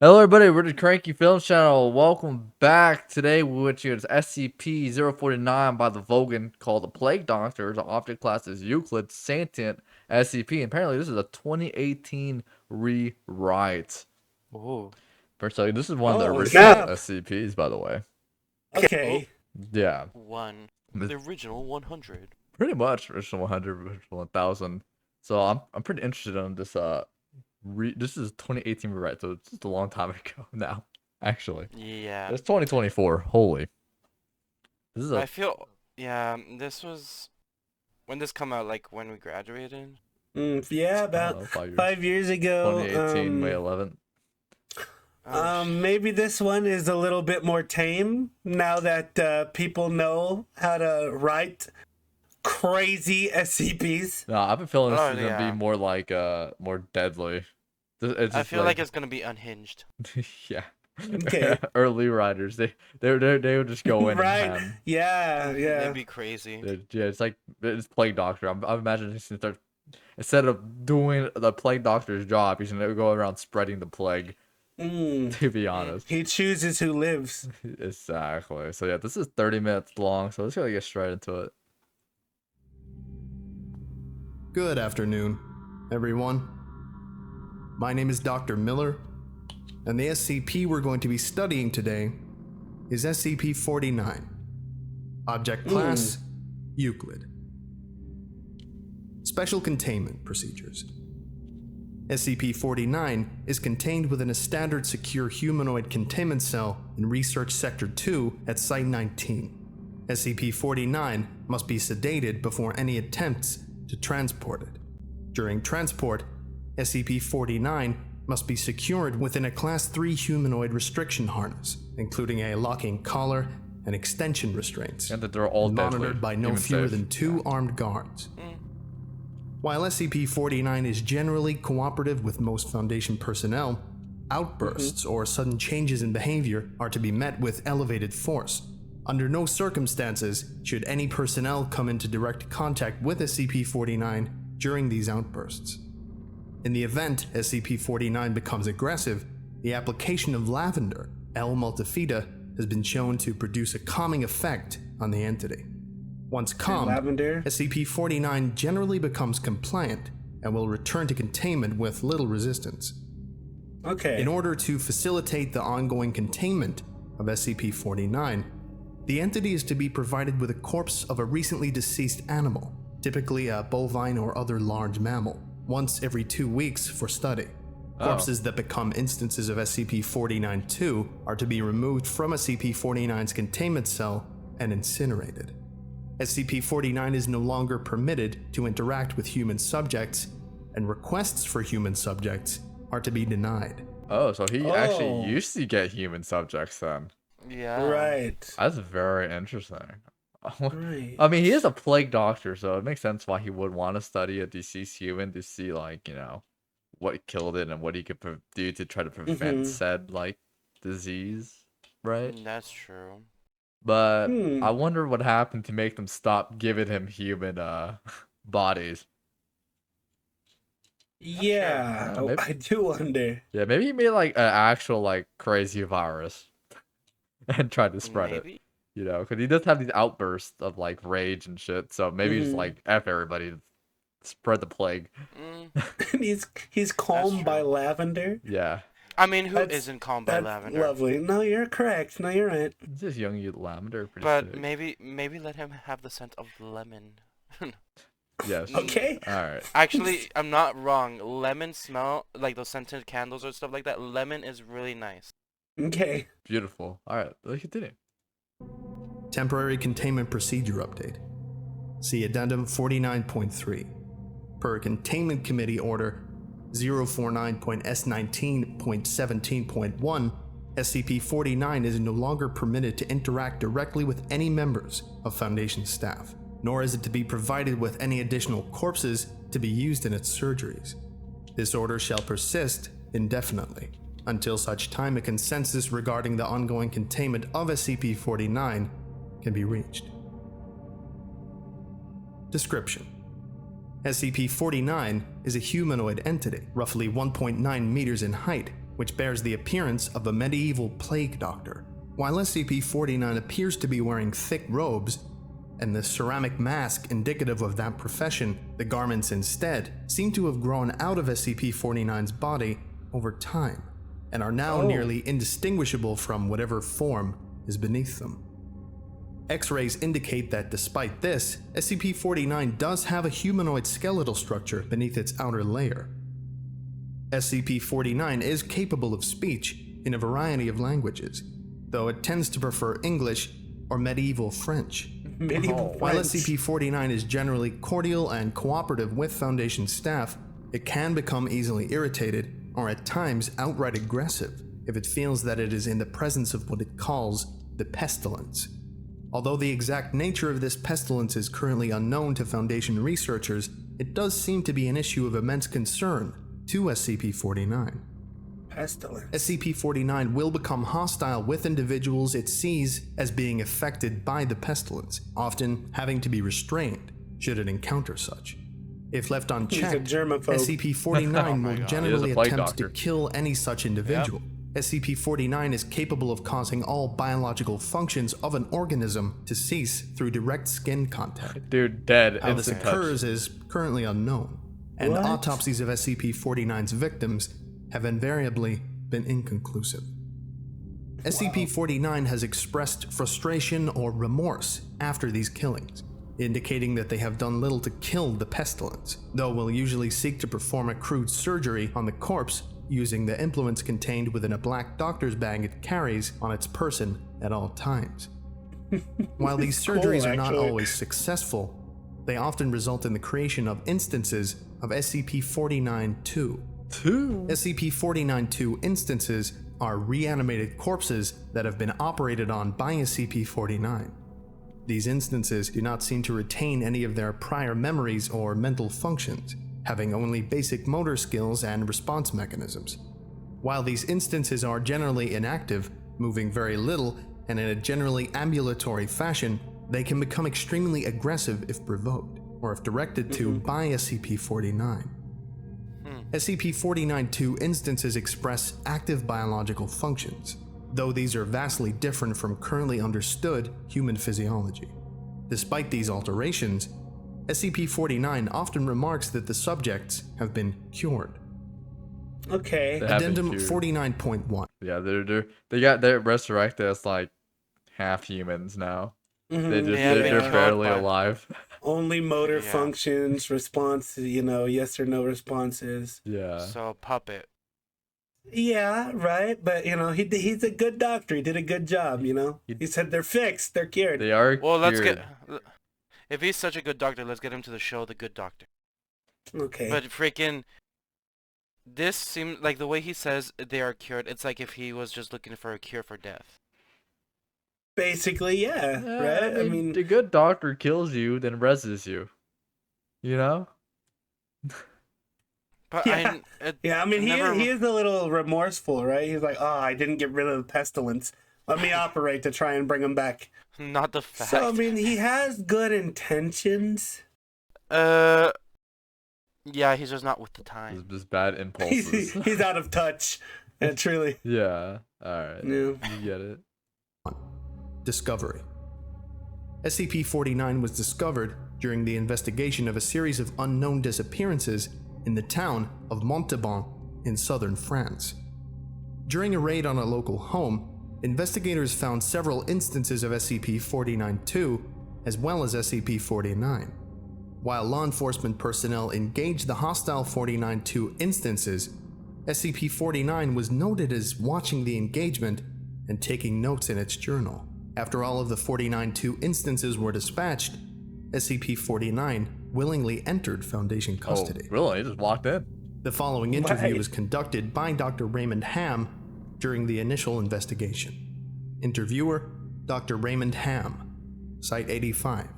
Hello everybody, we're the Cranky Film Channel. Welcome back. Today which is SCP-049 by the Vogan called the Plague Doctor. The object class is Euclid, Sentient, SCP. Apparently this is a 2018 rewrite. Oh, Personally, this is one of the Oh, original snap. SCPs, by the way. Okay. Yeah, one. This- The original 100. pretty much original 100, original 1000. So I'm pretty interested in this this is 2018 rewrite, so it's just a long time ago now, actually. Yeah. It's 2024. Holy. This is I a feel, yeah, this was, when this come out, like when we graduated? Yeah, about 5 years. 5 years ago. 2018, May 11th. Maybe this one is a little bit more tame now that people know how to write crazy SCPs. No, I've been feeling this Oh, is gonna yeah. be more like more deadly. It's I just feel like it's gonna be unhinged. yeah. Okay. Early riders, they would just go in Right. and ham. Yeah, yeah. It'd be crazy. Yeah, it's like it's Plague Doctor. I'm imagining he's gonna start, instead of doing the Plague Doctor's job, he's gonna go around spreading the plague. To be honest. He chooses who lives. Exactly. So yeah, this is 30 minutes long, so let's go get straight into it. Good afternoon, everyone. My name is Dr. Miller, and the SCP we're going to be studying today is SCP-49. Object class, Euclid. Special containment procedures. SCP-49 is contained within a standard secure humanoid containment cell in Research Sector 2 at Site 19. SCP-49 must be sedated before any attempts to transport it. During transport, SCP-49 must be secured within a Class 3 humanoid restriction harness, including a locking collar and extension restraints, And that they're all and deadly, monitored by no even fewer safe. than 2 armed guards. While SCP-49 is generally cooperative with most Foundation personnel, outbursts or sudden changes in behavior are to be met with elevated force. Under no circumstances should any personnel come into direct contact with SCP-49 during these outbursts. In the event SCP-49 becomes aggressive, the application of lavender, L. multifida, has been shown to produce a calming effect on the entity. Once calmed, Lavender. SCP-49 generally becomes compliant and will return to containment with little resistance. Okay. In order to facilitate the ongoing containment of SCP-49, the entity is to be provided with a corpse of a recently deceased animal, typically a bovine or other large mammal, once every 2 weeks for study. Corpses that become instances of SCP-49-2 are to be removed from SCP-49's containment cell and incinerated. SCP-49 is no longer permitted to interact with human subjects, and requests for human subjects are to be denied. Oh, so he actually Oh. used to get human subjects then. Yeah. Right. That's very interesting. Right. I mean, he is a plague doctor, so it makes sense why he would want to study a deceased human to see, like, what killed it and what he could do to try to prevent said, like, disease, right? That's true. But I wonder what happened to make them stop giving him human bodies. Yeah. Yeah, maybe- I do wonder. Yeah, maybe he made like an actual like crazy virus and tried to spread it. Maybe. Because he does have these outbursts of like rage and shit. So maybe he's like F everybody, spread the plague. he's calmed by true. lavender. Yeah, I mean, who That's- isn't calmed by That's lavender? lovely. No, you're correct. No, you're right. it's just young you lavender, pretty But sick. maybe let him have the scent of lemon. Yes. Okay. All right. Actually, I'm not wrong. Lemon smell, like those scented candles or stuff like that. Lemon is really nice. Okay. Beautiful. All right. Let's continue. Temporary Containment Procedure Update. See Addendum 49.3. Per Containment Committee Order 049.S19.17.1, SCP-49 is no longer permitted to interact directly with any members of Foundation staff, nor is it to be provided with any additional corpses to be used in its surgeries. This order shall persist indefinitely, until such time a consensus regarding the ongoing containment of SCP-49 can be reached. Description: SCP-49 is a humanoid entity, roughly 1.9 meters in height, which bears the appearance of a medieval plague doctor. While SCP-49 appears to be wearing thick robes, and the ceramic mask indicative of that profession, the garments instead seem to have grown out of SCP-49's body over time, and are now nearly indistinguishable from whatever form is beneath them. X-rays indicate that despite this, SCP-49 does have a humanoid skeletal structure beneath its outer layer. SCP-49 is capable of speech in a variety of languages, though it tends to prefer English or medieval French. While SCP-49 is generally cordial and cooperative with Foundation staff, it can become easily irritated or at times outright aggressive if it feels that it is in the presence of what it calls the pestilence. Although the exact nature of this pestilence is currently unknown to Foundation researchers, it does seem to be an issue of immense concern to SCP-49. Pestilence. SCP-49 will become hostile with individuals it sees as being affected by the pestilence, often having to be restrained should it encounter such. If left unchecked, SCP-49 will generally attempt to kill any such individual. SCP-49 is capable of causing all biological functions of an organism to cease through direct skin contact. Dude, dead. How this occurs is currently unknown, and autopsies of SCP-49's victims have invariably been inconclusive. SCP-49 has expressed frustration or remorse after these killings, indicating that they have done little to kill the pestilence, though will usually seek to perform a crude surgery on the corpse using the implements contained within a black doctor's bag it carries on its person at all times. While these surgeries are not always successful, they often result in the creation of instances of SCP-49-2. SCP-49-2 instances are reanimated corpses that have been operated on by SCP-49. These instances do not seem to retain any of their prior memories or mental functions, having only basic motor skills and response mechanisms. While these instances are generally inactive, moving very little, and in a generally ambulatory fashion, they can become extremely aggressive if provoked, or if directed to by SCP-49. SCP-49-2 instances express active biological functions, though these are vastly different from currently understood human physiology. Despite these alterations, SCP-49 often remarks that the subjects have been cured. Okay. Addendum 49.1. Yeah, they're resurrected as like half humans now. They're barely alive. Only motor functions, response, yes or no responses. Yeah. So puppet. Yeah, right. But he's a good doctor. He did a good job. He said they're fixed, they're cured. They are. Well, let's cured. if he's such a good doctor, let's get him to the show, The Good Doctor. Okay. But freaking, this seems like the way he says they are cured. It's like if he was just looking for a cure for death. Basically, yeah, right? I mean, the good doctor kills you, then reses you. You know? But he is a little remorseful, right? He's like, oh, I didn't get rid of the pestilence. Let me operate to try and bring him back. Not the fact. So, he has good intentions. Yeah, he's just not with the time. Just bad impulses. he's out of touch. Yeah, truly. Yeah. Alright. Yeah. You get it. Discovery. SCP-49 was discovered during the investigation of a series of unknown disappearances in the town of Montauban in southern France. During a raid on a local home, investigators found several instances of SCP-49-2 as well as SCP-49. While law enforcement personnel engaged the hostile 49-2 instances, SCP-49 was noted as watching the engagement and taking notes in its journal. After all of the 49-2 instances were dispatched, SCP-49 willingly entered Foundation custody. Oh, really? He just walked in? The following interview was conducted by Dr. Raymond Ham during the initial investigation. Interviewer, Dr. Raymond Ham, Site 85.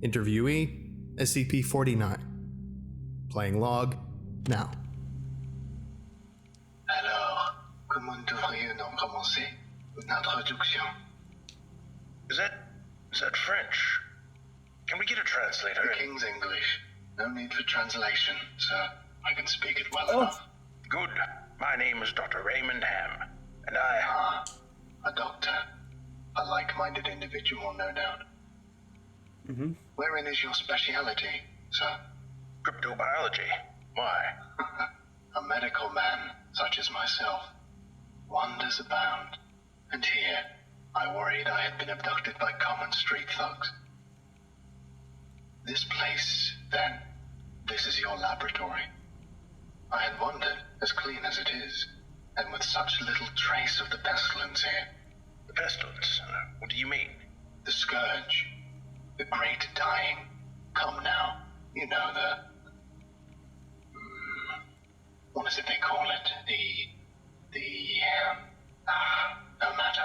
Interviewee, SCP-49. Playing log, now. Alors, comment devrions-nous commencer notre introduction? Is that French? Can we get a translator? The King's English. No need for translation, sir. I can speak it well enough. Good. My name is Dr. Raymond Ham, and A doctor. A like-minded individual, no doubt. Wherein is your speciality, sir? Cryptobiology. Why? A medical man, such as myself. Wonders abound. And here, I worried I had been abducted by common street thugs. This place, then, this is your laboratory. I had wondered, as clean as it is, and with such little trace of the pestilence here. The pestilence? What do you mean? The scourge. The great dying. Come now. You know what is it they call it? No matter.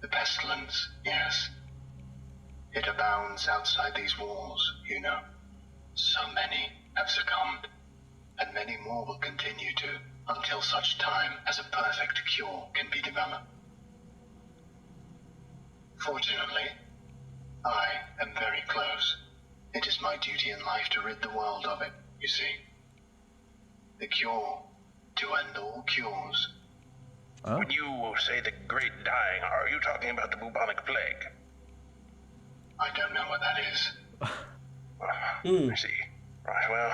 The pestilence, yes. It abounds outside these walls, you know. So many have succumbed, and many more will continue to, until such time as a perfect cure can be developed. Fortunately, I am very close. It is my duty in life to rid the world of it, you see. The cure to end all cures. Oh. When you say the great dying, are you talking about the bubonic plague? I don't know what that is. I see. Right, well,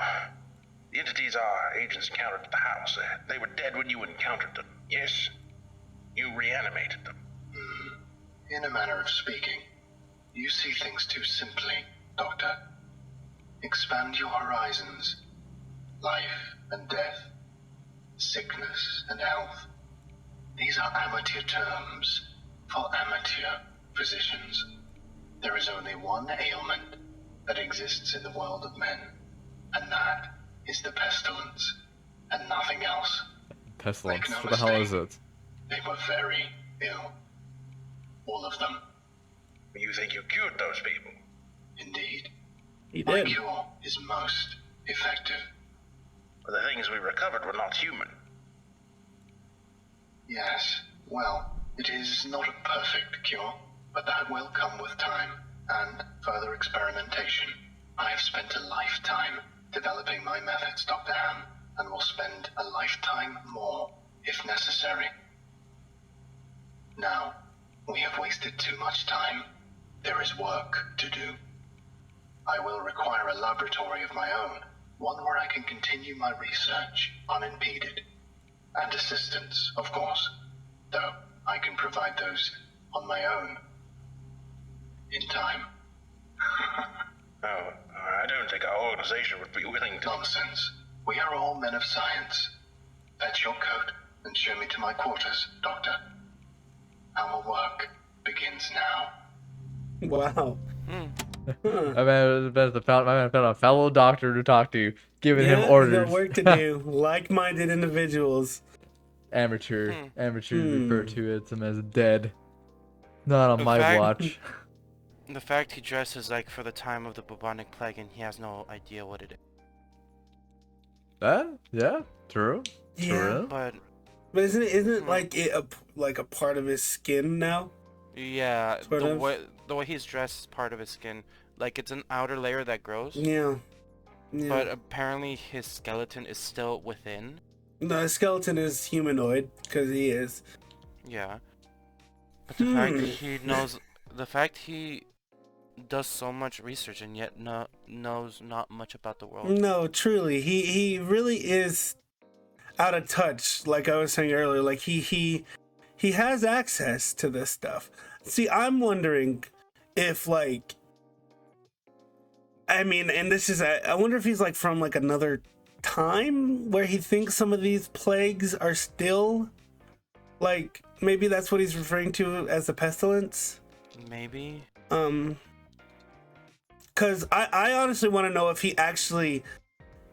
the entities our agents encountered at the house, they were dead when you encountered them, yes? You reanimated them. In a manner of speaking, you see things too simply, Doctor. Expand your horizons. Life and death. Sickness and health. These are amateur terms for amateur physicians. There is only one ailment that exists in the world of men, and that is the pestilence, and nothing else. Pestilence. Make no What the hell is mistake. it? They were very ill. All of them. You think you cured those people? Indeed. He My did. cure is most effective. But the things we recovered were not human. Yes, well, it is not a perfect cure, but that will come with time and further experimentation. I have spent a lifetime developing my methods, Dr. Ham, and will spend a lifetime more if necessary. Now, we have wasted too much time. There is work to do. I will require a laboratory of my own, one where I can continue my research unimpeded. And assistance, of course, though I can provide those on my own. In time. Oh, I don't think our organization would be willing to... Nonsense. We are all men of science. Fetch your coat and show me to my quarters, Doctor. Our work begins now. Wow. My man found a fellow doctor to talk to, giving him Yeah, we orders. got work to do. Like-minded individuals. Amateur. Amateurs refer to them as dead. Not on In my fact- watch. The fact he dresses like for the time of the bubonic plague and he has no idea what it is. Yeah, true. Yeah. True. But But isn't it like a part of his skin now? yeah, Sort the of. way he's dressed is part of his skin. Like it's an outer layer that grows. Yeah. Yeah. But apparently his skeleton is still within. No, his skeleton is humanoid because he is. Yeah. But the fact he knows, the fact he does so much research and yet knows not much about the world. No, truly, he really is out of touch. Like I was saying earlier, like he has access to this stuff. See, I'm wondering if like, I mean, and this is I wonder if he's like from like another time where he thinks some of these plagues are still like, maybe that's what he's referring to as the pestilence. Maybe. Because I honestly want to know if he actually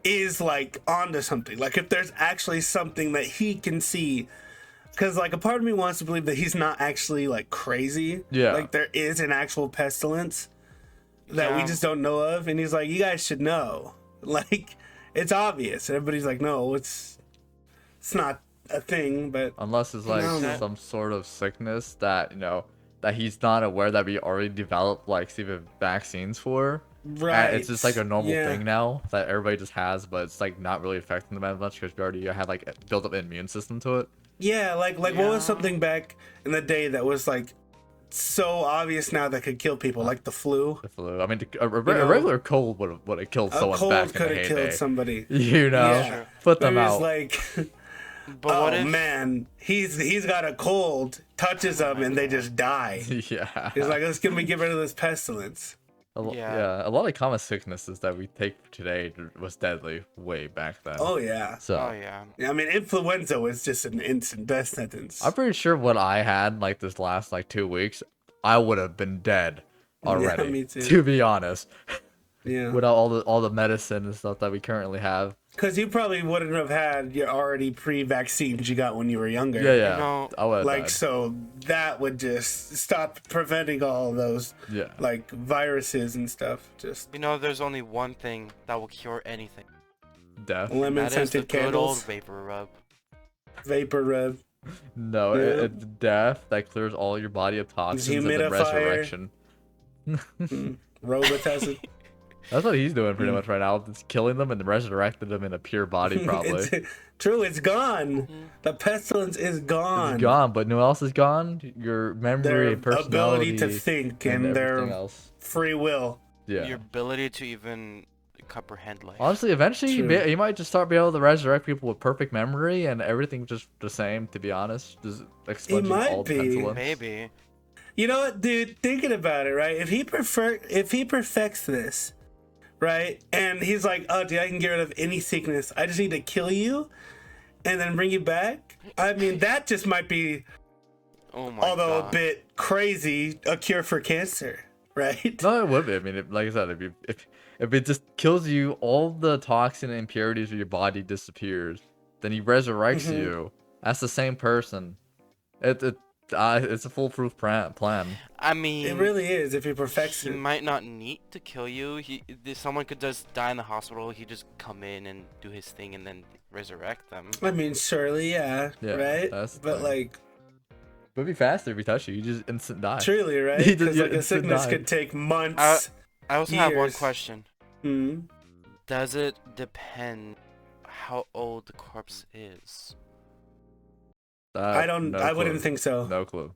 is like onto something, like if there's actually something that he can see. Because like a part of me wants to believe that he's not actually like crazy. Yeah. Like there is an actual pestilence that we Yeah. just don't know of, and he's like, you guys should know. Like it's obvious. Everybody's like, no, it's not a thing. But Unless it's like No. some sort of sickness that, that he's not aware that we already developed like vaccines for. Right. it's just like a normal Yeah. thing now that everybody just has, but it's like not really affecting them as much because we already have like a built up immune system to it. Yeah, like what Yeah. was something back in the day that was like so obvious now that could kill people, like the flu? The flu. I mean, a know, regular cold would have killed A someone cold back in the could have heyday. killed somebody. You know, Yeah. put them Maybe it's out. like, But what oh if man, he's got a cold, touches them and they just die. Yeah. He's like, let's get rid of this pestilence. Yeah. A lot of common sicknesses that we take today was deadly way back then. Oh yeah. So oh yeah. I mean, influenza was just an instant death sentence. I'm pretty sure what I had like this last like 2 weeks, I would have been dead already. me too. To be honest, Yeah. without all the medicine and stuff that we currently have. Because you probably wouldn't have had your already pre-vaccines you got when you were younger. Yeah. know, I would have Like, died. so that would just stop preventing all of those, Yeah. like, viruses and stuff. Just you know, there's only one thing that will cure anything. Death. That is the lemon-scented good old candles, vapor rub. vapor rub. No, Yeah. it's death that clears all your body of toxins and then Humidifier. resurrection. Robitussin. That's what he's doing pretty much right now. It's killing them and resurrecting them in a pure body, probably. True, it's gone. The pestilence is gone. It's gone, but no else is gone. Your memory Their and personality ability to think and everything their else. free will. Yeah. Your ability to even comprehend life. Honestly, eventually True. you might just start being able to resurrect people with perfect memory and everything just the same. To be honest, just expunging might all the be. pestilence. Maybe. You know what, dude? Thinking about it, right? If he perfects this, right, and he's like, "Oh, dude, I can get rid of any sickness. I just need to kill you, and then bring you back." I mean, that just might be, Oh my although god. a bit crazy, a cure for cancer, right? No, it would be. I mean, like I said, if it just kills you, all the toxin and impurities of your body disappears. Then he resurrects you. That's the same person. It's a foolproof plan. I mean, It really is if he perfects he it. might not need to kill you. Someone could just die in the hospital. He just come in and do his thing and then resurrect them. I mean, surely, yeah, Yeah, right? that's the But thing. like, It would be faster if he touched you. You just instant die. truly, right? He just- Because yeah, like a instant sickness die. could take months. I also have one Years. question. Hmm. Does it depend how old the corpse is? I don't. No I wouldn't clue. think so. No clue.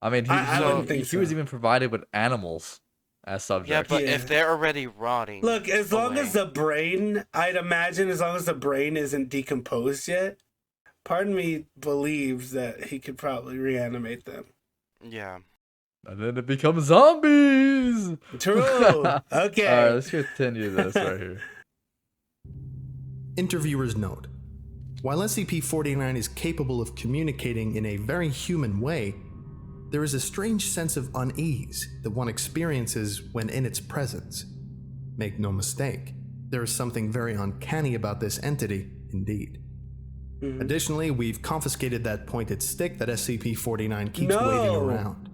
I mean, I wouldn't think he was so. even provided with animals as subjects. Yeah, but Yeah. if they're already rotting. Look, as long as away- the brain, I'd imagine, as long as the brain isn't decomposed yet, part of me believes that he could probably reanimate them. Yeah. And then it becomes zombies. True. Okay. All right, let's continue this right here. Interviewers note, while SCP-49 is capable of communicating in a very human way, there is a strange sense of unease that one experiences when in its presence. Make no mistake, there is something very uncanny about this entity, indeed. Additionally, we've confiscated that pointed stick that SCP-49 keeps No. waving around.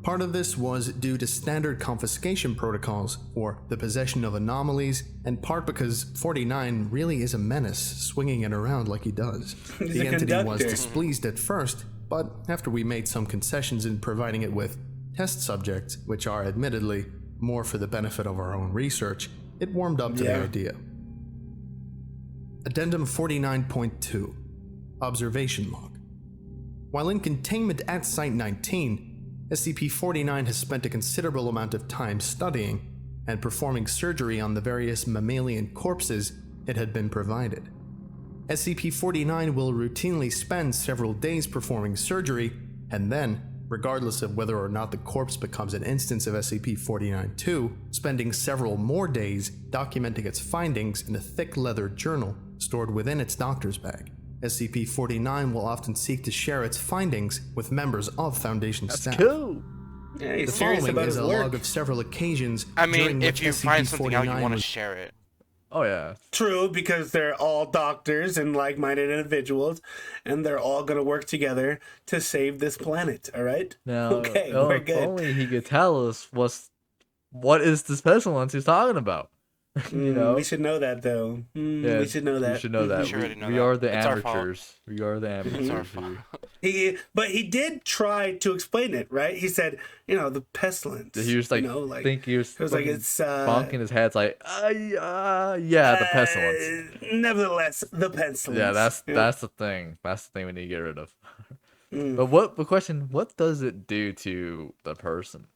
Part of this was due to standard confiscation protocols for the possession of anomalies, and part because 49 really is a menace, swinging it around like he does. He's The a entity was conductor. displeased at first, but after we made some concessions in providing it with test subjects, which are admittedly more for the benefit of our own research, it warmed up to the Yeah. idea. Addendum 49.2 Observation Log. While in containment at Site-19, SCP-49 has spent a considerable amount of time studying and performing surgery on the various mammalian corpses it had been provided. SCP-49 will routinely spend several days performing surgery, and then, regardless of whether or not the corpse becomes an instance of SCP-49-2, spending several more days documenting its findings in a thick leather journal stored within its doctor's bag. SCP-49 will often seek to share its findings with members of Foundation staff. Cool. Yeah, he's The serious following about is his a work. log of several occasions I during mean, if which you find something out, you SCP-49 want to was share it. Oh yeah. True, because they're all doctors and like-minded individuals, and they're all gonna work together to save this planet. All right? Now, Okay, oh, we're if good. only he could tell us what is this pestilence he's talking about. You know? We should know that, though. Yeah, We should know that. We should know that. should already know We that. are the It's our fault. amateurs. We are the It's our amateurs fault. here. But he did try to explain it, right? He said, the pestilence. He was like, think he was fucking it's bonking his head. It's like, yeah, the pestilence. Nevertheless, the pestilence. Yeah, that's the thing. That's the thing we need to get rid of. But what does it do to the person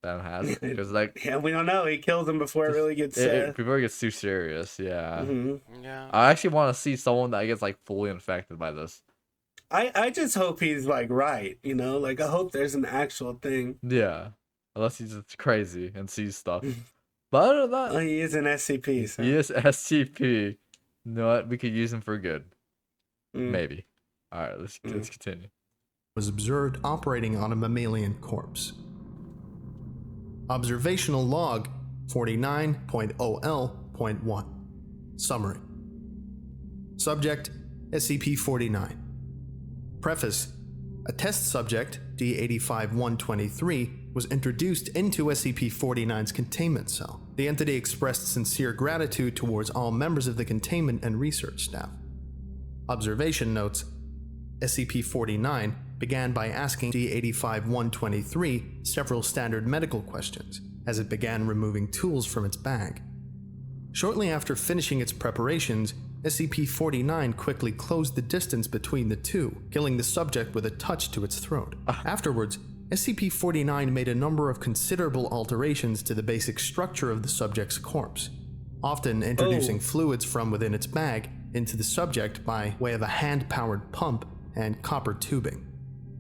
that has it? Because yeah, we don't know. He kills him before it really gets before it gets too serious. Yeah. Yeah. I actually want to see someone that gets like fully infected by this. I just hope he's like right, I hope there's an actual thing. Yeah, unless he's just crazy and sees stuff. But other than that, well, he is an SCP. So. He is SCP. You know what? We could use him for good. Maybe. All right, let's continue. Was observed operating on a mammalian corpse. Observational log 49.0L.1. Summary. Subject SCP-49. Preface: a test subject, D-85-123, was introduced into SCP-49's containment cell. The entity expressed sincere gratitude towards all members of the containment and research staff. Observation notes: SCP-49 began by asking D-85-123 several standard medical questions as it began removing tools from its bag. Shortly after finishing its preparations, SCP-49 quickly closed the distance between the two, killing the subject with a touch to its throat. Afterwards, SCP-49 made a number of considerable alterations to the basic structure of the subject's corpse, often introducing fluids from within its bag into the subject by way of a hand-powered pump and copper tubing.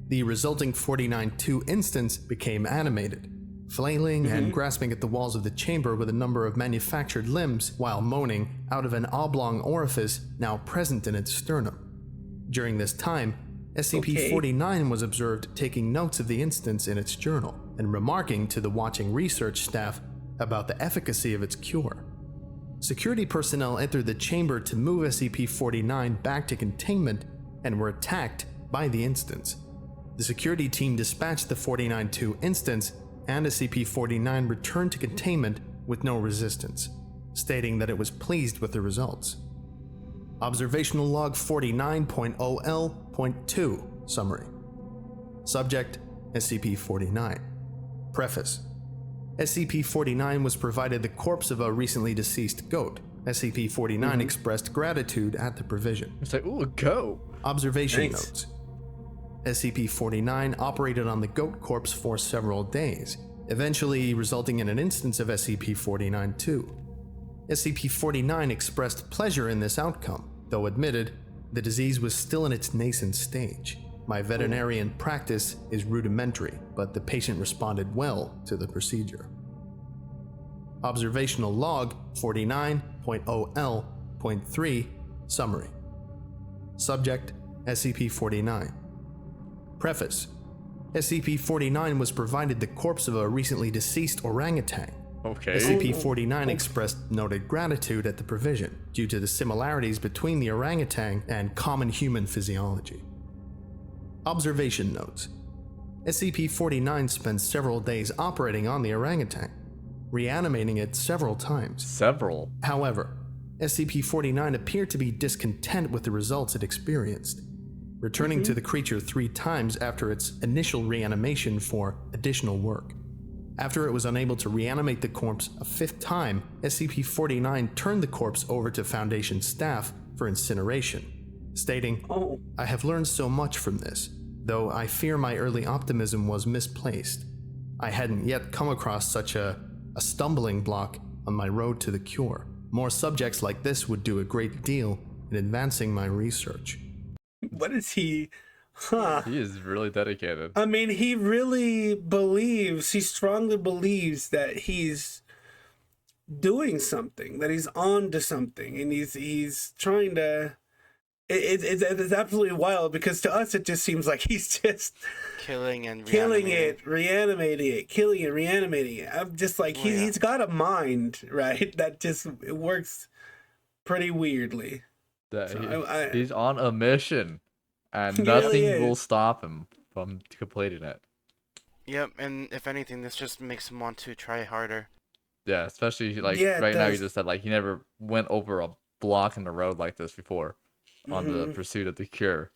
The resulting 49-2 instance became animated, flailing and grasping at the walls of the chamber with a number of manufactured limbs while moaning out of an oblong orifice now present in its sternum. During this time, SCP-49 was observed taking notes of the instance in its journal and remarking to the watching research staff about the efficacy of its cure. Security personnel entered the chamber to move SCP-49 back to containment and were attacked by the instance. The security team dispatched the 49-2 instance, and SCP-49 returned to containment with no resistance, stating that it was pleased with the results. Observational log 49.0L.2 Summary. Subject SCP-49. Preface: SCP-49 was provided the corpse of a recently deceased goat. SCP-49 expressed gratitude at the provision. It's like, ooh, a goat. Observation notes: SCP-49 operated on the goat corpse for several days, eventually resulting in an instance of SCP-49-2. SCP-49 expressed pleasure in this outcome, though admitted the disease was still in its nascent stage. My veterinarian practice is rudimentary, but the patient responded well to the procedure. Observational log 49.0L.3 Summary. Subject SCP-49. Preface: SCP-49 was provided the corpse of a recently deceased orangutan. Okay. SCP-49 expressed noted gratitude at the provision due to the similarities between the orangutan and common human physiology. Observation notes: SCP-49 spent several days operating on the orangutan, reanimating it several times. However, SCP-49 appeared to be discontent with the results it experienced, returning to the creature 3 times after its initial reanimation for additional work. After it was unable to reanimate the corpse a 5th time, SCP-49 turned the corpse over to Foundation staff for incineration, stating, "I have learned so much from this, though I fear my early optimism was misplaced. I hadn't yet come across such a stumbling block on my road to the cure. More subjects like this would do a great deal in advancing my research." What is he? He is really dedicated. I mean, he strongly believes that he's doing something, that he's on to something, and he's trying to... It's absolutely wild, because to us it just seems like he's just killing it, reanimating it, killing it, reanimating it. I'm just like, he's got a mind, right? That just it works pretty weirdly. He's on a mission, and nothing really will stop him from completing it. Yep, and if anything, this just makes him want to try harder. Yeah, especially right now, you just said he never went over a block in the road like this before on the pursuit of the cure.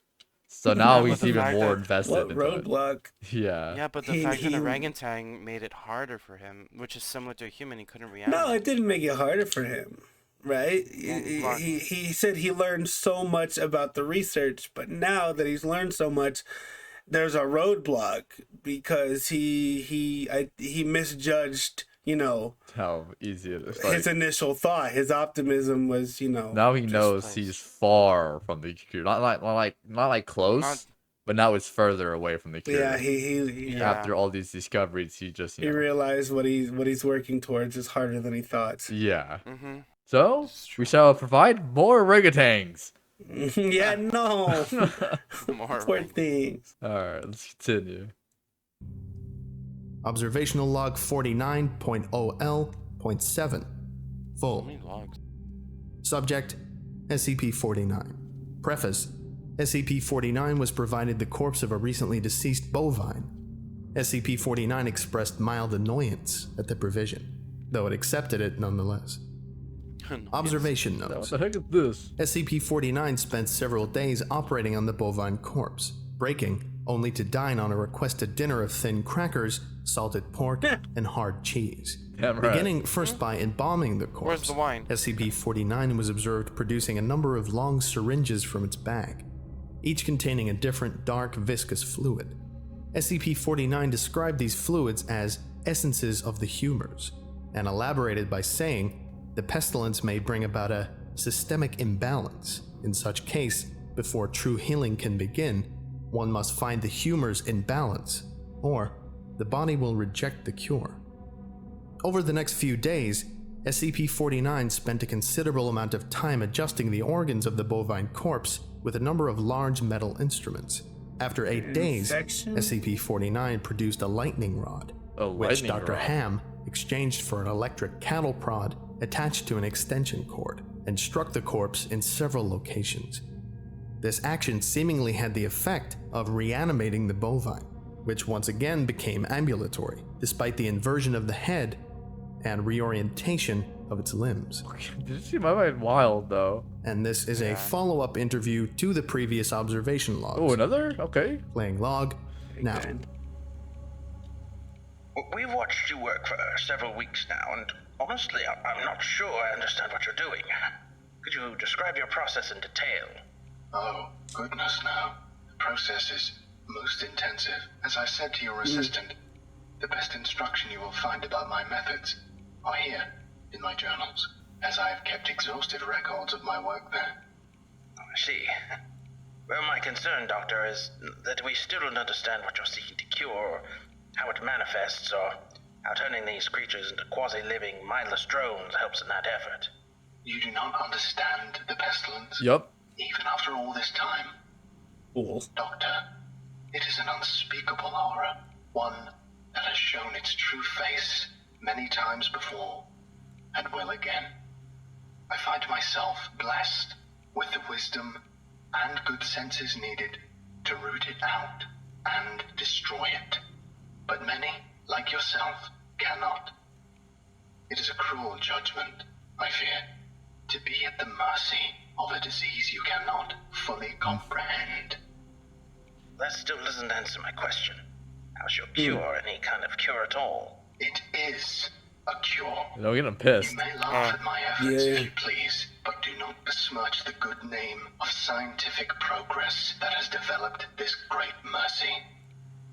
So now but he's the even fact more that- invested What into it. roadblock? Yeah. Yeah, but the He- fact that he- orangutan made it harder for him, which is similar to a human, he couldn't react. No, it didn't make it harder for him, right? Well, He said he learned so much about the research, but now that he's learned so much, there's a roadblock because he misjudged, How easy it is. his Like, initial thought. His optimism was, now he knows place. he's far from the cure. Not like close, Not- but now it's further away from the cure. yeah, he Yeah. After all these discoveries, he just he realized what he's working towards is harder than he thought. yeah. Mm-hmm. So It's we true. shall provide more orangutans. Yeah, no. More Poor orang- things. All right, let's continue. Observational log 49.0L.7. How Full. many logs? Subject SCP-49. Preface: SCP-49 was provided the corpse of a recently deceased bovine. SCP-49 expressed mild annoyance at the provision, though it accepted it nonetheless. Observation What notes. the heck is this? SCP-49 spent several days operating on the bovine corpse, breaking only to dine on a requested dinner of thin crackers, salted pork, and hard cheese. Damn right. Beginning first by embalming the corpse, Where's the wine? SCP-49 was observed producing a number of long syringes from its bag, each containing a different dark viscous fluid. SCP-49 described these fluids as essences of the humors, and elaborated by saying the pestilence may bring about a systemic imbalance. In such case, before true healing can begin, one must find the humors in balance, or the body will reject the cure. Over the next few days, SCP-49 spent a considerable amount of time adjusting the organs of the bovine corpse with a number of large metal instruments. After 8 days, Infection? SCP-49 produced a lightning rod, A which lightning Dr. rod. Ham exchanged for an electric cattle prod attached to an extension cord, and struck the corpse in several locations. This action seemingly had the effect of reanimating the bovine, which once again became ambulatory, despite the inversion of the head and reorientation of its limbs. Did you see my mind wild though? And this is a follow-up interview to the previous observation logs. Oh, another? Okay. Playing log now. Good. We've watched you work for several weeks now, and honestly, I'm not sure I understand what you're doing. Could you describe your process in detail? Oh, goodness no. The process is most intensive. As I said to your assistant, the best instruction you will find about my methods are here in my journals, as I have kept exhaustive records of my work there. I see. Well, my concern, Doctor, is that we still don't understand what you're seeking to cure, or how it manifests, or how turning these creatures into quasi-living, mindless drones helps in that effort. You do not understand the pestilence? Yup. Even after all this time? Cool. Doctor, it is an unspeakable horror, one that has shown its true face many times before, and will again. I find myself blessed with the wisdom and good senses needed to root it out and destroy it. But many, like yourself, cannot. It is a cruel judgment, I fear, to be at the mercy of a disease you cannot fully comprehend. That still doesn't answer my question. How's your cure any kind of cure at all? It is a cure. Don't get him pissed. You may laugh at my efforts Yeah. if you please, but do not besmirch the good name of scientific progress that has developed this great mercy.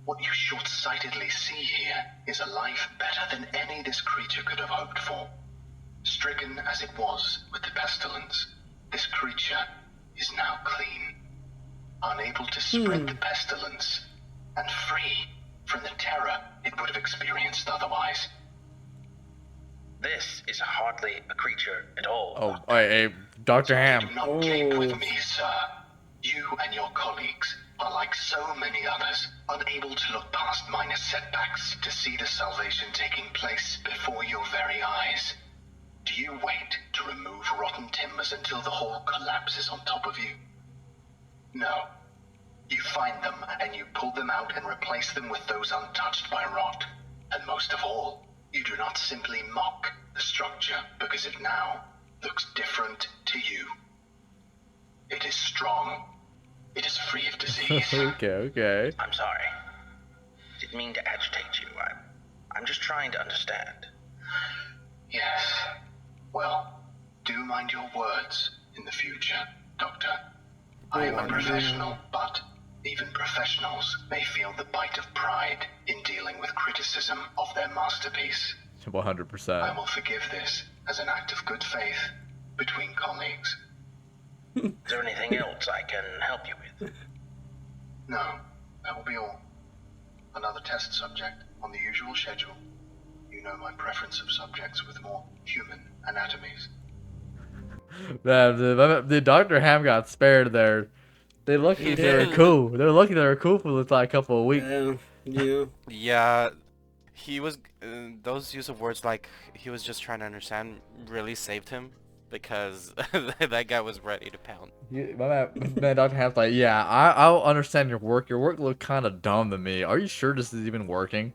What you short-sightedly see here is a life better than any this creature could have hoped for. Stricken as it was with the pestilence, this creature is now clean, unable to spread the pestilence, and free from the terror it would have experienced otherwise. This is hardly a creature at all. Oh, hey, Dr. Ham. Do not gape with me, sir. You and your colleagues are like so many others, unable to look past minor setbacks to see the salvation taking place before your very eyes. Do you wait to remove rotten timbers until the whole collapses on top of you? No. You find them and you pull them out and replace them with those untouched by rot. And most of all, you do not simply mock the structure because it now looks different to you. It is strong, It is free of disease. Okay. I'm sorry. Didn't mean to agitate you. I'm just trying to understand. Yes. Well, do mind your words in the future, Doctor. I am a professional, but even professionals may feel the bite of pride in dealing with criticism of their masterpiece. 100%. I will forgive this as an act of good faith between colleagues. Is there anything else I can help you with? No, that will be all. Another test subject on the usual schedule. You know my preference of subjects with more human anatomies. Man, the Dr. Ham got spared there. They lucky they were cool. They're lucky they were cool for like a couple of weeks. Yeah. Yeah, he was. Those use of words like he was just trying to understand really saved him because that guy was ready to pound. My man, Dr. Ham's like, yeah, I'll understand your work. Your work looked kind of dumb to me. Are you sure this is even working?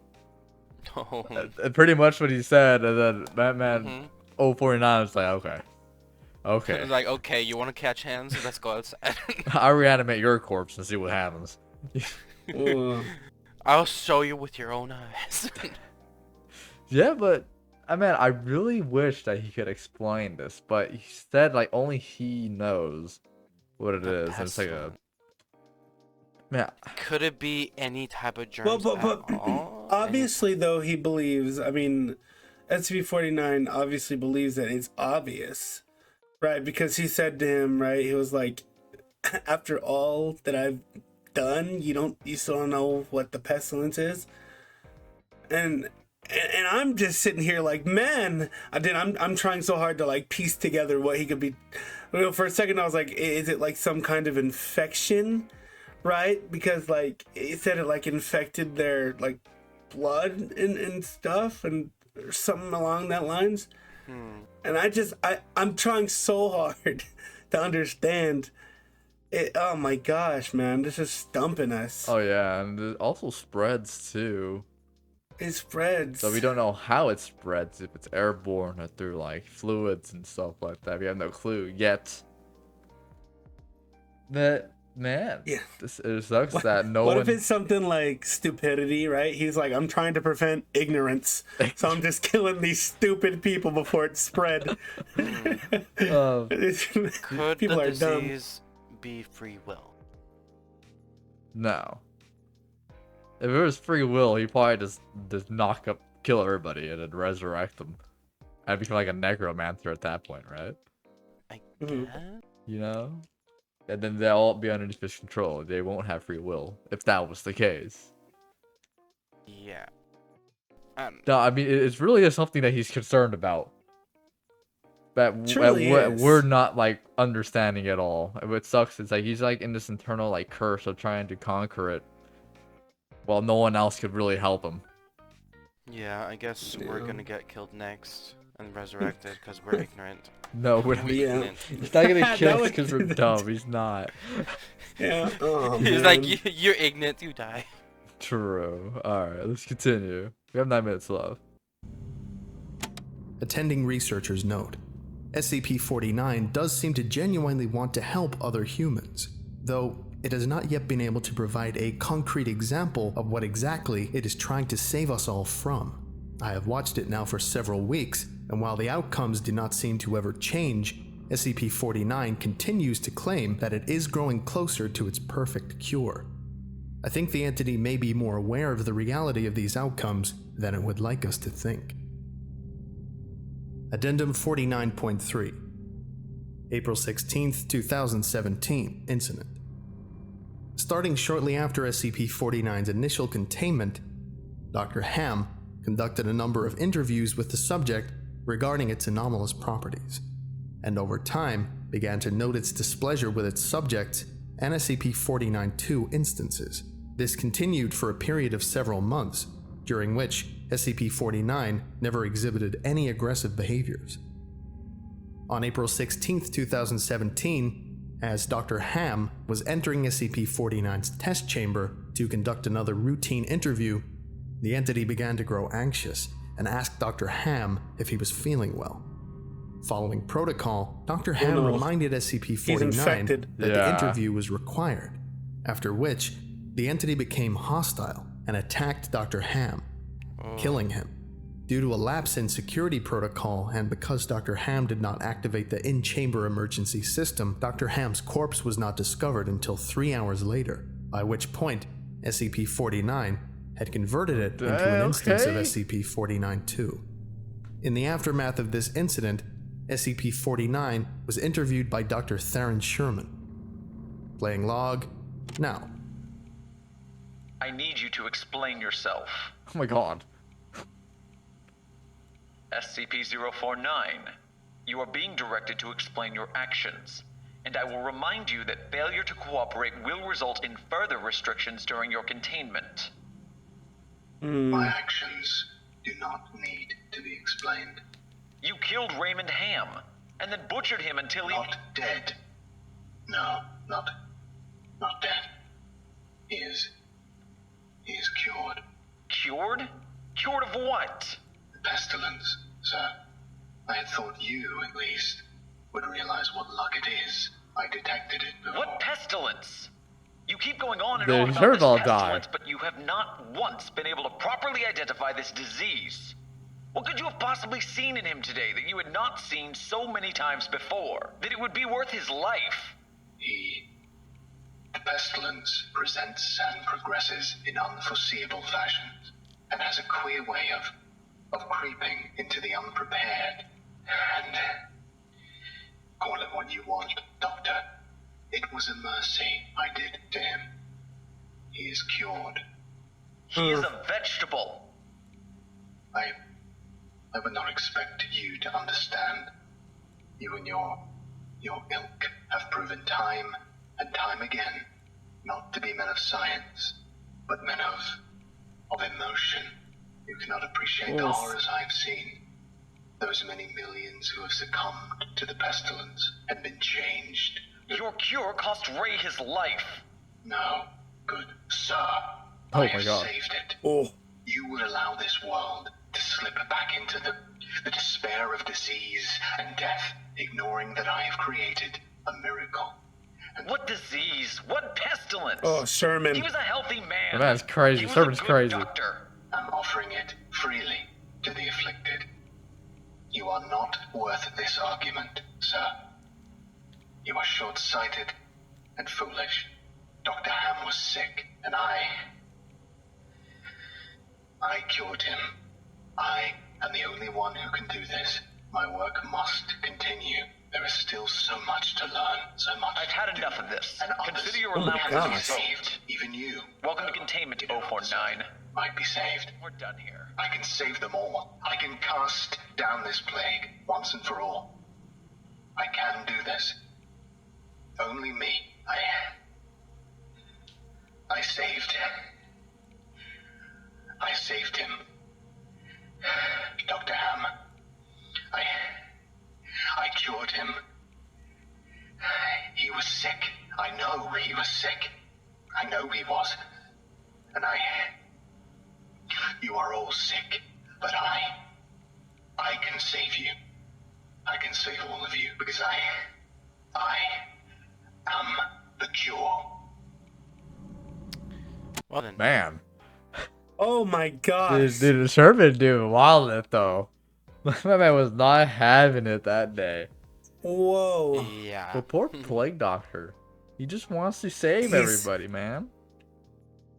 Oh. Pretty much what he said, and then Batman 049 was like, okay. Like, okay, you want to catch hands? Let's go outside. I'll reanimate your corpse and see what happens. I'll show you with your own eyes. Yeah, but I really wish that he could explain this, but he said like only he knows what it is. And it's like a Could it be any type of germs But at all? obviously, though, he believes. I mean, SCP-49 obviously believes that it's obvious, right? Because he said to him, right? He was like, "After all that I've done, you still don't know what the pestilence is," and I'm just sitting here like, man, I'm trying so hard to like piece together what he could be. For a second, I was like, is it like some kind of infection? Right, because like he said it like infected their like blood and stuff and or something along that lines. And I'm trying so hard to understand it. Oh my gosh, man, this is stumping us. oh yeah, and it also spreads too. It spreads. So we don't know how it spreads, if it's airborne or through like fluids and stuff like that. We have no clue yet. But man, Yeah. It sucks that no What one. if it's something like stupidity, right? He's like, I'm trying to prevent ignorance, so I'm just killing these stupid people before it spread. Could People the are dumb. disease be free will? No. If it was free will, he'd probably just kill everybody and then resurrect them. And become like a necromancer at that point, right? I Mhm. guess. You know? And then they'll all be underneath his control. They won't have free will, if that was the case. Yeah. No, I mean, it's really just something that he's concerned about. That Truly is. we're not, like, understanding at all. And what sucks is, like, he's, like, in this internal, like, curse of trying to conquer it. While no one else could really help him. Yeah, I guess we're gonna get killed next and resurrected because we're ignorant. No, we're We're Yeah. ignorant. He's not gonna kill No us because we're one did dumb. He's not. Yeah. Oh, He's man. like, you're ignorant, you die. True. Alright, let's continue. We have 9 minutes left. Attending researchers note, SCP-49 does seem to genuinely want to help other humans, though it has not yet been able to provide a concrete example of what exactly it is trying to save us all from. I have watched it now for several weeks, and while the outcomes do not seem to ever change, SCP-49 continues to claim that it is growing closer to its perfect cure. I think the entity may be more aware of the reality of these outcomes than it would like us to think. Addendum 49.3 April 16th, 2017 Incident. Starting shortly after SCP-49's initial containment, Dr. Ham conducted a number of interviews with the subject regarding its anomalous properties, and over time began to note its displeasure with its subjects and SCP-49-2 instances. This continued for a period of several months, during which SCP-49 never exhibited any aggressive behaviors. On April 16, 2017, as Dr. Ham was entering SCP-49's test chamber to conduct another routine interview, the entity began to grow anxious and asked Dr. Ham if he was feeling well. Following protocol, Dr. Ham reminded He's SCP-49 infected. that the interview was required. after which the entity became hostile and attacked Dr. Ham, killing him. Due to a lapse in security protocol and because Dr. Ham did not activate the in-chamber emergency system, Dr. Ham's corpse was not discovered until 3 hours later, by which point SCP-49 had converted it into an instance of SCP-49-2. In the aftermath of this incident, SCP-49 was interviewed by Dr. Theron Sherman. Playing log, now. I need you to explain yourself. Oh my god. SCP-049, you are being directed to explain your actions, and I will remind you that failure to cooperate will result in further restrictions during your containment. My actions do not need to be explained. You killed Raymond Ham, and then butchered him until he... Not dead. No, not dead. He is cured. Cured? Cured of what? The pestilence, sir. I had thought you, at least, would realize what luck it is. I detected it before. What pestilence? You keep going on and They on about sure this all pestilence, die. but you have not once been able to properly identify this disease. What could you have possibly seen in him today that you had not seen so many times before? That it would be worth his life? The pestilence presents and progresses in unforeseeable fashions, and has a queer way of creeping into the unprepared. And call it what you want, Doctor. It was a mercy I did to him. He is cured. He is a vegetable. I would not expect you to understand. You and your ilk have proven time and time again not to be men of science, but men of emotion. You cannot appreciate the horrors I have seen. Those many millions who have succumbed to the pestilence and been changed. Your cure cost Ray his life. No, good sir. Oh I my have God. saved it. Oh, You would allow this world to slip back into the despair of disease and death, ignoring that I have created a miracle. And What disease? What pestilence? oh, Sherman. He was a healthy man. That man's crazy. He was Servant's a good crazy. doctor. I'm offering it freely to the afflicted. You are not worth this argument, sir. You are short-sighted and foolish. Dr. Ham was sick, and I cured him. I am the only one who can do this. My work must continue. There is still so much to learn, so much I've to had do, enough of this. and others Consider your Oh my allowance God. revoked. saved. Even you. Welcome to containment, 049. Might be saved. We're done here. I can save them all. I can cast down this plague once and for all. I can do this. Only me. I saved him. Dr. Ham. I cured him. He was sick. I know he was sick. I know he was. And you are all sick, but I can save you. I can save all of you because I am the cure. Well then. Man. Oh my gosh. Dude, Sherman doing wild it though. My man was not having it that day. Whoa. Yeah. But poor Plague Doctor. He just wants to save He's- everybody, man.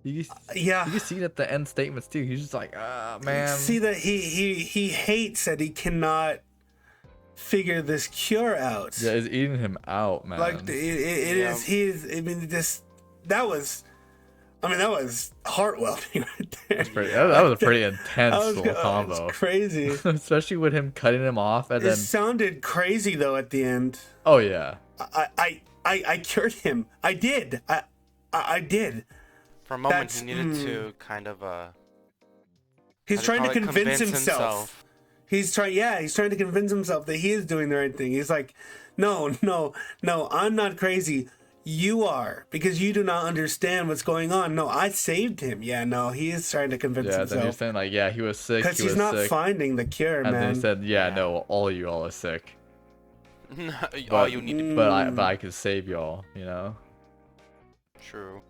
You Yeah. can see it at the end statements too. He's just like, man. See that he hates that he cannot figure this cure out. Yeah, it's eating him out, man. Like it Yeah. is. He is. I mean, that was heart-whelming right there. That was a pretty intense That was, little that combo. was crazy. Especially with him cutting him off and It then. sounded crazy though at the end. Oh yeah. I cured him. I did. I did. For a moment, That's- he needed to kind of He's how do you trying to call it? convince himself. He's trying to convince himself that he is doing the right thing. He's like, no, I'm not crazy. You are, because you do not understand what's going on. No, I saved him. Yeah, no, he is trying to convince Yeah, then he's himself. saying like, yeah, he was sick. Because He he's was not sick. finding the cure, And man. then he said, yeah, Yeah. no, all you all are sick. all But, you need to but I could save y'all, you know? True.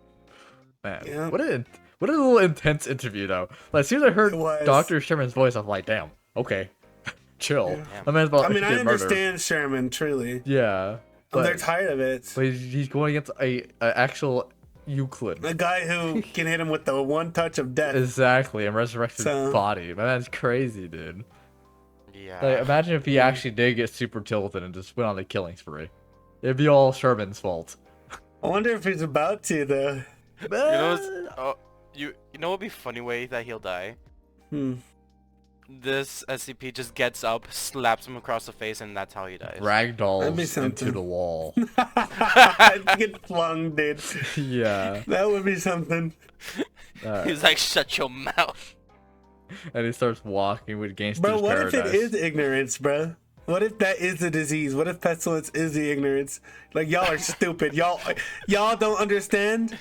Man, Yeah. what a little intense interview though. Like, as soon as I heard It was. Dr. Sherman's voice, I'm like, damn, okay, chill. Yeah. I mean, about I mean, I get murdered. understand Sherman, truly. Yeah, They're but, tired of it. but he's going against a actual Euclid. A guy who can hit him with the one touch of death. Exactly, and resurrect his So- body. Man, that's crazy, dude. Yeah. Like, imagine if he actually did get super tilted and just went on a killing spree. It'd be all Sherman's fault. I wonder if he's about to, though. You know, you know what'd be a funny way that he'll die? Hmm. This SCP just gets up, slaps him across the face, and that's how he dies. That'd be Ragdolls something. into the wall. Get flung, dude. Yeah. That would be something. He's like, shut your mouth. And he starts walking with gangster's Bro, what paradise. if it is ignorance, bro? What if that is the disease? What if pestilence is the ignorance? Like, y'all are stupid. Y'all don't understand?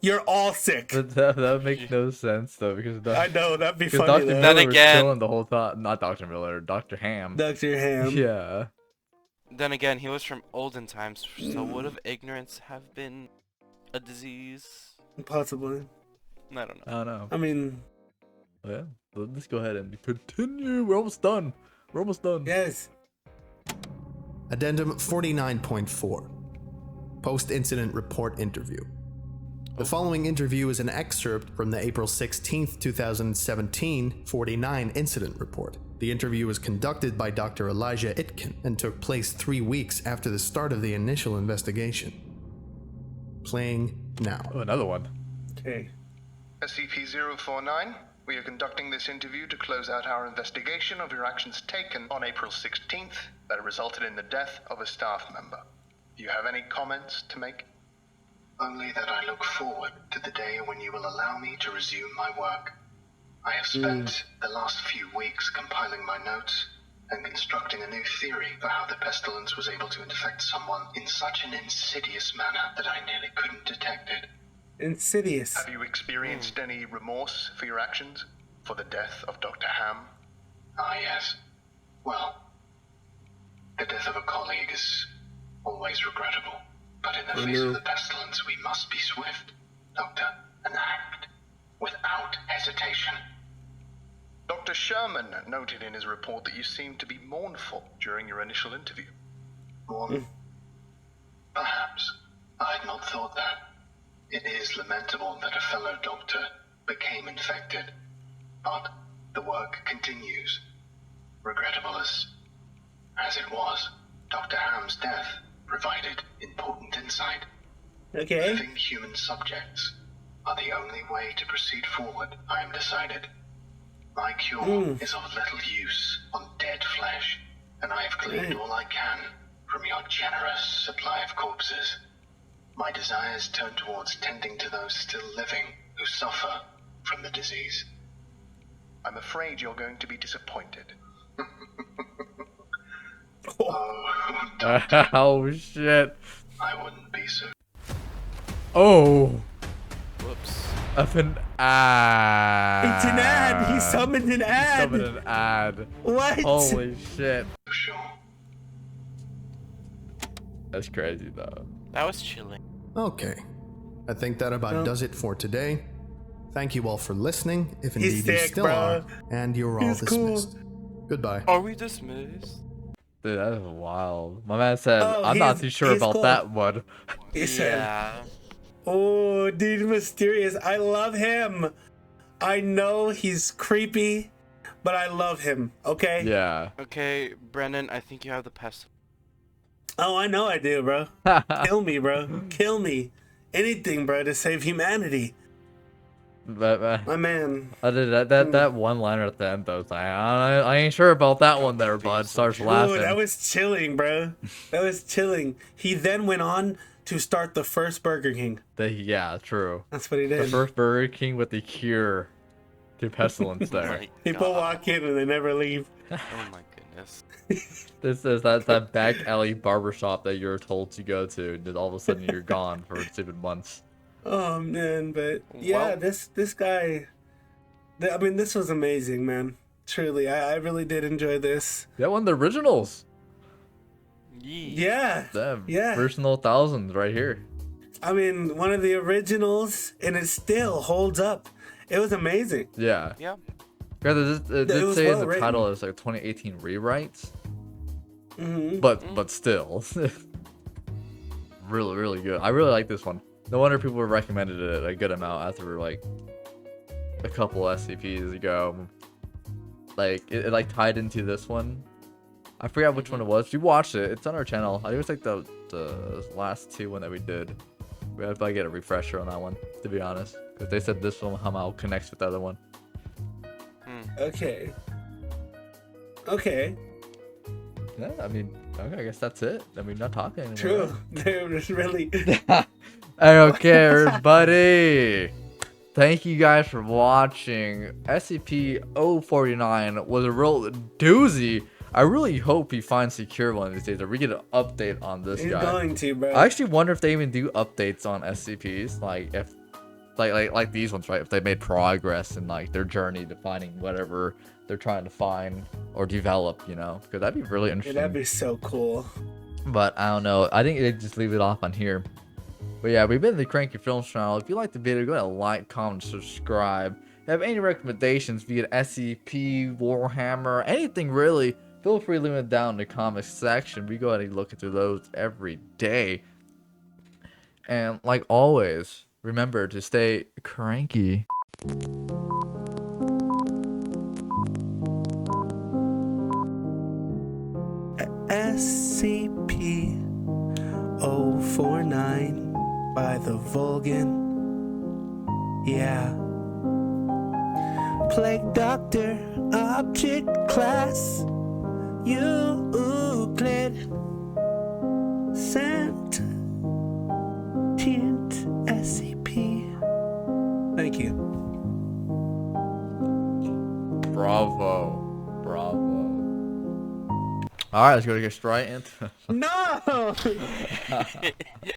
You're all sick. But that would make no sense though, because I know, that'd be because funny, Dr. though. Then Miller was again- chilling the whole time. Not Dr. Miller, Dr. Ham. Dr. Ham. Yeah. Then again, he was from olden times, so would have ignorance have been a disease? Possibly. I don't know. I don't know. I mean, Yeah. Let's go ahead and continue. We're almost done. We're almost done. yes. Addendum 49.4 Post-Incident Report Interview. The following interview is an excerpt from the April 16th, 2017 49 Incident Report. The interview was conducted by Dr. Elijah Itkin and took place 3 weeks after the start of the initial investigation. Playing now. Oh, another one. Okay. SCP-049, we are conducting this interview to close out our investigation of your actions taken on April 16th that resulted in the death of a staff member. Do you have any comments to make? Only that I look forward to the day when you will allow me to resume my work. I have spent the last few weeks compiling my notes and constructing a new theory for how the pestilence was able to infect someone in such an insidious manner that I nearly couldn't detect it. Insidious. Have you experienced any remorse for your actions? For the death of Dr. Ham? Ah, yes. Well, the death of a colleague is always regrettable. But in the face of the pestilence, we must be swift, Doctor, and act without hesitation. Dr. Sherman noted in his report that you seemed to be mournful during your initial interview. Mourn? Perhaps. I had not thought that. It is lamentable that a fellow doctor became infected, but the work continues. Regrettable as it was, Dr. Ham's death provided important insight. Okay. Living human subjects are the only way to proceed forward, I am decided. My cure is of little use on dead flesh, and I have gleaned all I can from your generous supply of corpses. My desires turn towards tending to those still living who suffer from the disease. I'm afraid you're going to be disappointed. Oh, Doctor, Oh shit. I wouldn't be so. Oh. Whoops. Up an ad. It's an ad. He summoned an ad. Summoned an ad. What? Holy shit. Sure. That's crazy though. That was chilling. Okay. I think that about Well- does it for today. Thank you all for listening, if indeed you sick, still bro. are, and you're all He's cool. dismissed. Goodbye. Are we dismissed? Dude, that is wild. My man said, Oh, I'm not he's- too sure he's about cool. that one. He said, Yeah. oh, dude, mysterious. I love him. I know he's creepy, but I love him, okay? Yeah. Okay, Brennan, I think you have the pest. Oh, I know I do, bro. Kill me, bro. Kill me. Anything, bro, to save humanity. But My man. I did that one liner at the end though. It's like, I ain't sure about that one there, bud. Starts laughing. Ooh, that was chilling, bro. That was chilling. He then went on to start the first Burger King. Yeah, true. That's what he The did. first Burger King with the cure to pestilence there. My People God. walk in and they never leave. Oh my goodness. This is that back alley barbershop that you're told to go to, and then all of a sudden you're gone for stupid months. Oh man, but yeah, Well- this guy. I mean, this was amazing, man. Truly, I really did enjoy this. That one of the originals. Yee. Yeah, The yeah. original thousands right here. I mean, one of the originals, and it still holds up. It was amazing. Yeah. Yeah. Because it did was say in well the written. title it was like 2018 rewrites. Mm-hmm. But still. Really, really good. I really like this one. No wonder people recommended it a good amount after like a couple SCPs ago. Like it like tied into this one. I forgot which one it was. You watched it. It's on our channel. I think it was like the last two one that we did. We have to get a refresher on that one, to be honest, because they said this one somehow connects with the other one. Okay. Okay. Yeah, I mean, okay, I guess that's it. I mean, not talking anymore. True. They was really. Okay, everybody. Thank you guys for watching. SCP-049 was a real doozy. I really hope he finds secure one of these days, or we get an update on this He's guy. going to, bro. I actually wonder if they even do updates on SCPs, like if, like these ones, right? If they made progress in like their journey to finding whatever they're trying to find or develop, you know? Because that'd be really Yeah, interesting. that'd be so cool. But I don't know. I think they just leave it off on here. But yeah, we've been the Cranky Films channel. If you like the video, go ahead and like, comment, subscribe. If you have any recommendations via SCP, Warhammer, anything really, feel free to leave it down in the comments section. We go ahead and look into those every day. And like always, remember to stay cranky. SCP-049 by the Vulcan. Yeah. Plague Doctor, Object Class, Euclid, Sentient SCP. Thank you. Bravo. Alright, let's go to get straight into No!